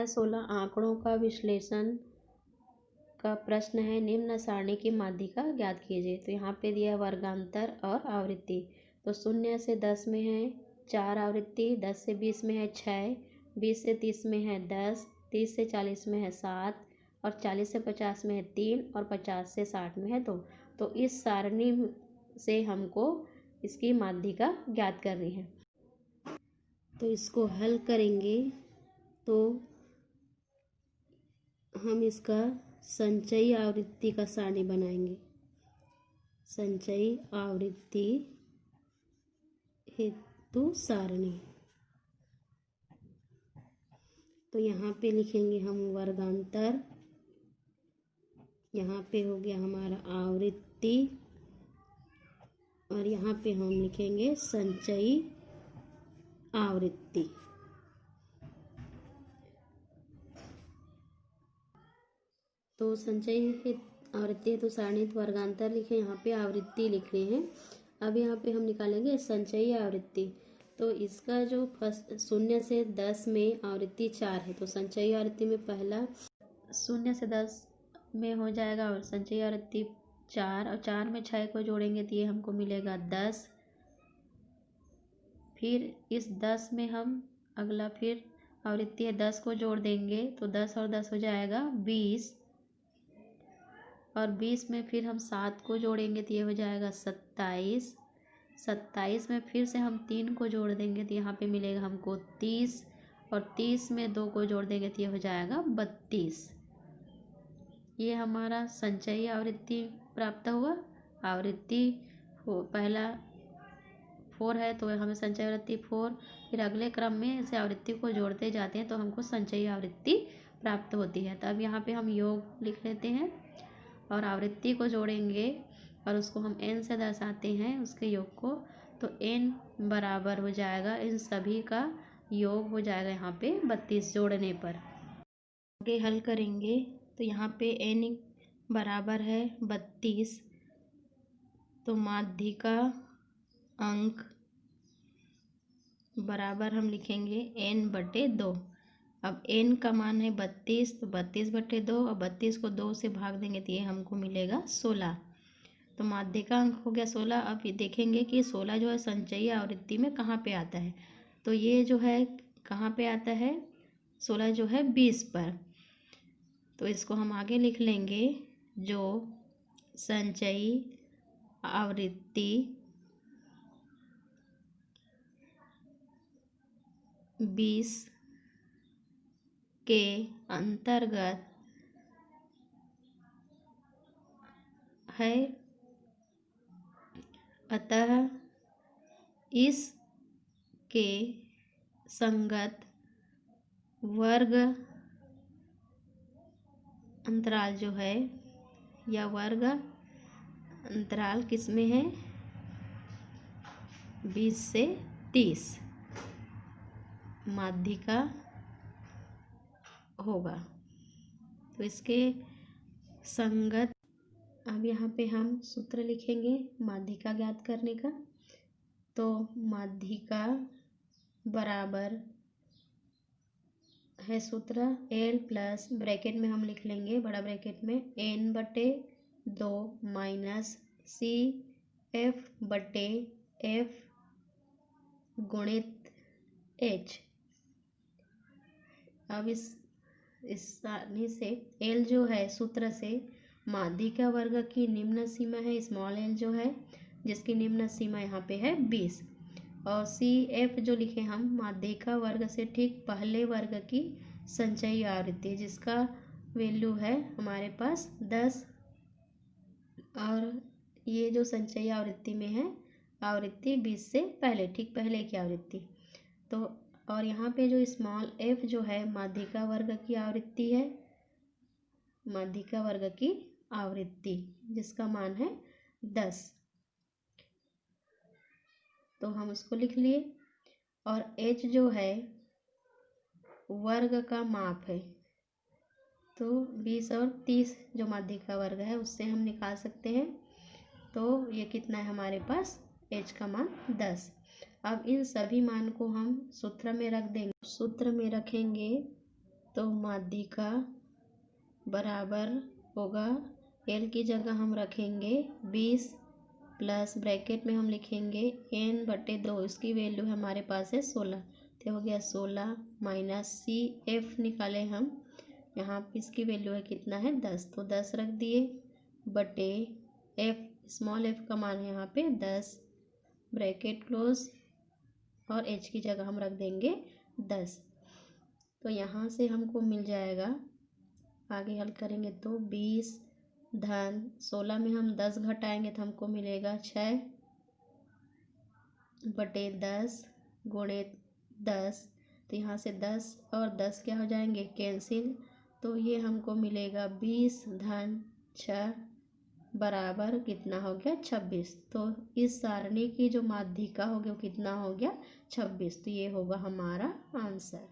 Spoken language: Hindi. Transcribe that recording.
16 आंकड़ों का विश्लेषण का प्रश्न है। निम्न सारणी की माध्यिका ज्ञात कीजिए। तो यहाँ पे दिया वर्गांतर और आवृत्ति। तो 0 से 10 में है 4 आवृत्ति, 10 से 20 में है 6, 20 से 30 में है 10, 30 से 40 में है 7 और 40 से 50 में है 3 और 50 से 60 में है 2। तो इस सारणी से हमको इसकी माध्यिका ज्ञात करनी है। तो इसको हल करेंगे तो हम इसका संचयी आवृत्ति का सारणी बनाएंगे। संचयी आवृत्ति हेतु सारणी। तो यहाँ पे लिखेंगे हम वर्गांतर, यहाँ पे हो गया हमारा आवृत्ति और यहाँ पे हम लिखेंगे संचयी आवृत्ति। तो संचयी आवृत्ति हेतु सारणी वर्गांतर लिखे, यहाँ पे आवृत्ति लिख रहे हैं। अब यहाँ पे हम निकालेंगे संचयी आवृत्ति। तो इसका जो फर्स्ट 0 से 10 में आवृत्ति 4 है। तो संचयी आवृत्ति में पहला 0 से 10 में हो जाएगा और संचयी आवृत्ति 4 और 4 में 6 को जोड़ेंगे तो ये हमको मिलेगा 10। फिर इस 10 में हम अगला फिर आवृत्ति है 10 को जोड़ देंगे तो 10 और 10 हो जाएगा 20 और 20 में फिर हम 7 को जोड़ेंगे तो ये हो जाएगा 27। 27 में फिर से हम 3 को जोड़ देंगे तो यहाँ पे मिलेगा हमको 30 और 30 में 2 को जोड़ देंगे तो ये हो जाएगा 32। ये हमारा संचयी आवृत्ति प्राप्त हुआ। आवृत्ति पहला 4 है तो हमें संचयी आवृत्ति 4, फिर अगले क्रम में इसे आवृत्ति को जोड़ते जाते हैं तो हमको संचयी आवृत्ति प्राप्त होती है। तो अब यहाँ पे हम योग लिख लेते हैं और आवृत्ति को जोड़ेंगे और उसको हम n से दर्शाते हैं उसके योग को। तो n बराबर हो जाएगा, इन सभी का योग हो जाएगा यहाँ पे 32 जोड़ने पर। आगे हल करेंगे तो यहाँ पे n बराबर है 32। तो माध्यिका अंक बराबर हम लिखेंगे n/2। अब n का मान है 32 तो 32/2 और 32 को 2 से भाग देंगे तो ये हमको मिलेगा 16। तो माध्यिका अंक हो गया 16। अब ये देखेंगे कि 16 जो है संचयी आवृत्ति में कहाँ पे आता है। तो ये जो है कहाँ पे आता है, 16 जो है 20 पर। तो इसको हम आगे लिख लेंगे जो संचयी आवृत्ति 20 के अंतर्गत है, अतः इस के संगत वर्ग अंतराल जो है या वर्ग अंतराल किसमें है, 20 से 30 माध्यिका होगा। तो इसके संगत अब यहाँ पे हम सूत्र लिखेंगे माध्यिका ज्ञात करने का। तो माध्यिका बराबर है सूत्र L प्लस ब्रैकेट में हम लिख लेंगे बड़ा ब्रैकेट में n/2 माइनस CF/F गुणित H। अब इस सारणी से L जो है सूत्र से माध्यिका वर्ग की निम्न सीमा है स्मॉल l जो है, जिसकी निम्न सीमा यहाँ पे है 20 और CF जो लिखे हम माध्यिका वर्ग से ठीक पहले वर्ग की संचयी आवृत्ति जिसका वैल्यू है हमारे पास 10 और ये जो संचयी आवृत्ति में है आवृत्ति 20 से पहले ठीक पहले की आवृत्ति। तो और यहाँ पे जो स्मॉल f जो है माध्यिका वर्ग की आवृत्ति है, माध्यिका वर्ग की आवृत्ति जिसका मान है 10। तो हम उसको लिख लिए और h जो है वर्ग का माप है। तो 20 और 30 जो माध्यिका वर्ग है उससे हम निकाल सकते हैं। तो ये कितना है हमारे पास, h का मान 10। अब इन सभी मान को हम सूत्र में रख देंगे। सूत्र में रखेंगे तो माध्यिका बराबर होगा, एल की जगह हम रखेंगे 20 प्लस ब्रैकेट में हम लिखेंगे n/2, इसकी वैल्यू हमारे पास है 16, तो हो गया 16 माइनस सी एफ निकाले हम, यहाँ पे इसकी वैल्यू है कितना है 10, तो 10 रख दिए बटे एफ, स्मॉल एफ का मान है यहाँ पे 10, ब्रैकेट क्लोज और एच की जगह हम रख देंगे 10। तो यहाँ से हमको मिल जाएगा, आगे हल करेंगे तो 20 धन 16 में हम 10 घटाएंगे तो हमको मिलेगा 6 बटे 10 गुणे 10, तो यहाँ से 10 और 10 क्या हो जाएंगे कैंसिल, तो ये हमको मिलेगा 20 धन 6 बराबर कितना हो गया 26। तो इस सारणी की जो माध्यिका हो गया वो कितना हो गया 26, तो ये होगा हमारा आंसर।